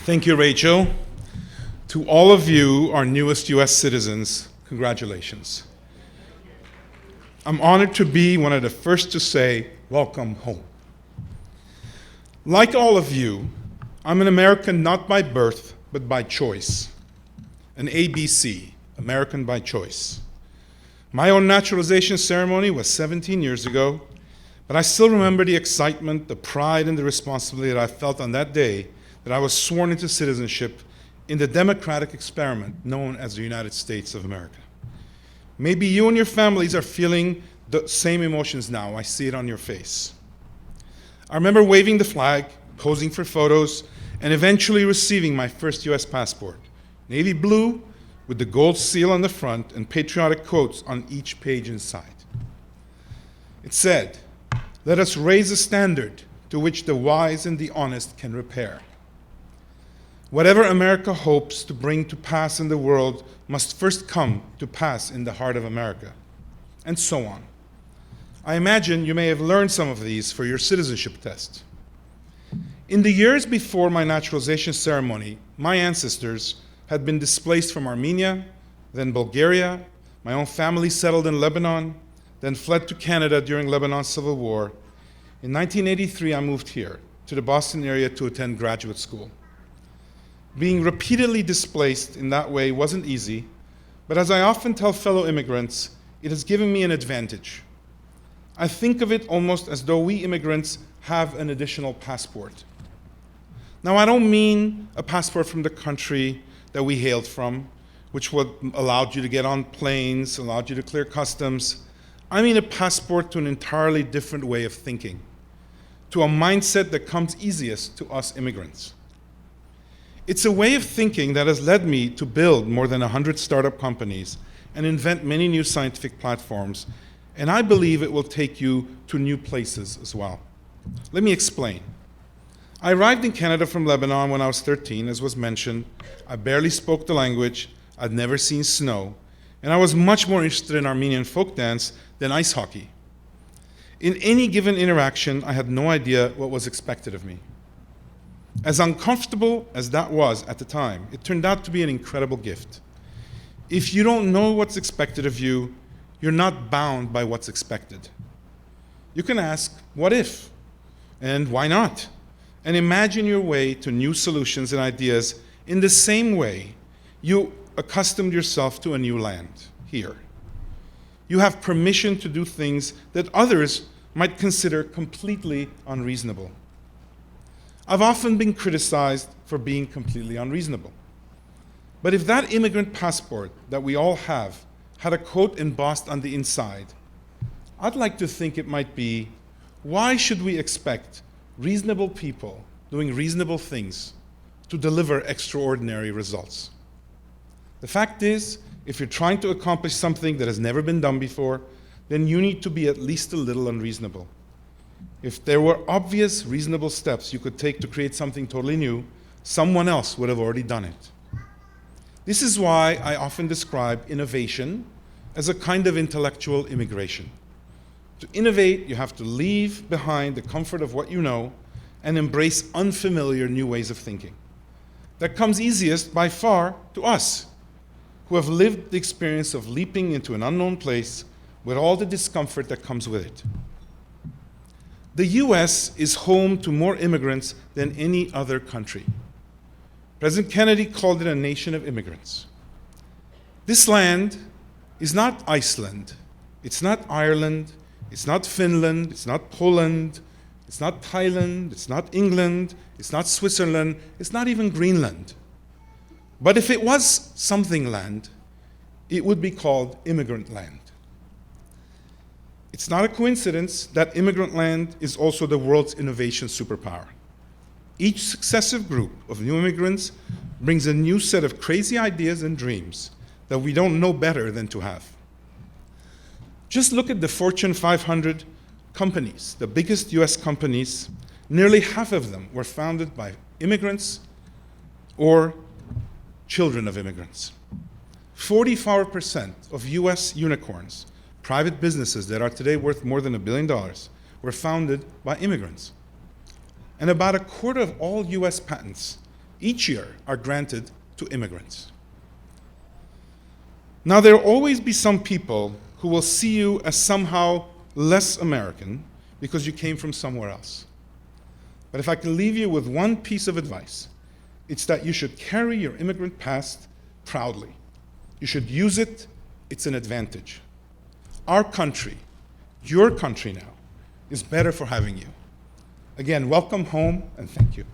Thank you, Rachel. To all of you, our newest US citizens, congratulations. I'm honored to be one of the first to say, welcome home. Like all of you, I'm an American not by birth, but by choice. An ABC, American by choice. My own naturalization ceremony was 17 years ago, but I still remember the excitement, the pride, and the responsibility that I felt on that day that I was sworn into citizenship in the democratic experiment known as the United States of America. Maybe you and your families are feeling the same emotions now. I see it on your face. I remember waving the flag, posing for photos, and eventually receiving my first US passport, navy blue with the gold seal on the front and patriotic quotes on each page inside. It said, "Let us raise a standard to which the wise and the honest can repair. Whatever America hopes to bring to pass in the world must first come to pass in the heart of America," and so on. I imagine you may have learned some of these for your citizenship test. In the years before my naturalization ceremony, my ancestors had been displaced from Armenia, then Bulgaria. My own family settled in Lebanon, then fled to Canada during Lebanon's civil war. In 1983, I moved here to the Boston area to attend graduate school. Being repeatedly displaced in that way wasn't easy, but as I often tell fellow immigrants, it has given me an advantage. I think of it almost as though we immigrants have an additional passport. Now, I don't mean a passport from the country that we hailed from, which allowed you to get on planes, allowed you to clear customs. I mean a passport to an entirely different way of thinking, to a mindset that comes easiest to us immigrants. It's a way of thinking that has led me to build more than 100 startup companies and invent many new scientific platforms, and I believe it will take you to new places as well. Let me explain. I arrived in Canada from Lebanon when I was 13, as was mentioned. I barely spoke the language, I'd never seen snow, and I was much more interested in Armenian folk dance than ice hockey. In any given interaction, I had no idea what was expected of me. As uncomfortable as that was at the time, it turned out to be an incredible gift. If you don't know what's expected of you, you're not bound by what's expected. You can ask, what if? And why not? And imagine your way to new solutions and ideas in the same way you accustomed yourself to a new land, here. You have permission to do things that others might consider completely unreasonable. I've often been criticized for being completely unreasonable. But if that immigrant passport that we all have had a quote embossed on the inside, I'd like to think it might be, why should we expect reasonable people doing reasonable things to deliver extraordinary results? The fact is, if you're trying to accomplish something that has never been done before, then you need to be at least a little unreasonable. If there were obvious, reasonable steps you could take to create something totally new, someone else would have already done it. This is why I often describe innovation as a kind of intellectual immigration. To innovate, you have to leave behind the comfort of what you know and embrace unfamiliar new ways of thinking. That comes easiest by far to us, who have lived the experience of leaping into an unknown place with all the discomfort that comes with it. The US is home to more immigrants than any other country. President Kennedy called it a nation of immigrants. This land is not Iceland, it's not Ireland, it's not Finland, it's not Poland, it's not Thailand, it's not England, it's not Switzerland, it's not even Greenland. But if it was something land, it would be called immigrant land. It's not a coincidence that immigrant land is also the world's innovation superpower. Each successive group of new immigrants brings a new set of crazy ideas and dreams that we don't know better than to have. Just look at the Fortune 500 companies, the biggest US companies. Nearly half of them were founded by immigrants or children of immigrants. 44% of US unicorns, private businesses that are today worth more than $1 billion, were founded by immigrants. And about a quarter of all US patents each year are granted to immigrants. Now, there will always be some people who will see you as somehow less American because you came from somewhere else. But if I can leave you with one piece of advice, it's that you should carry your immigrant past proudly. You should use it. It's an advantage. Our country, your country now, is better for having you. Again, welcome home, and thank you.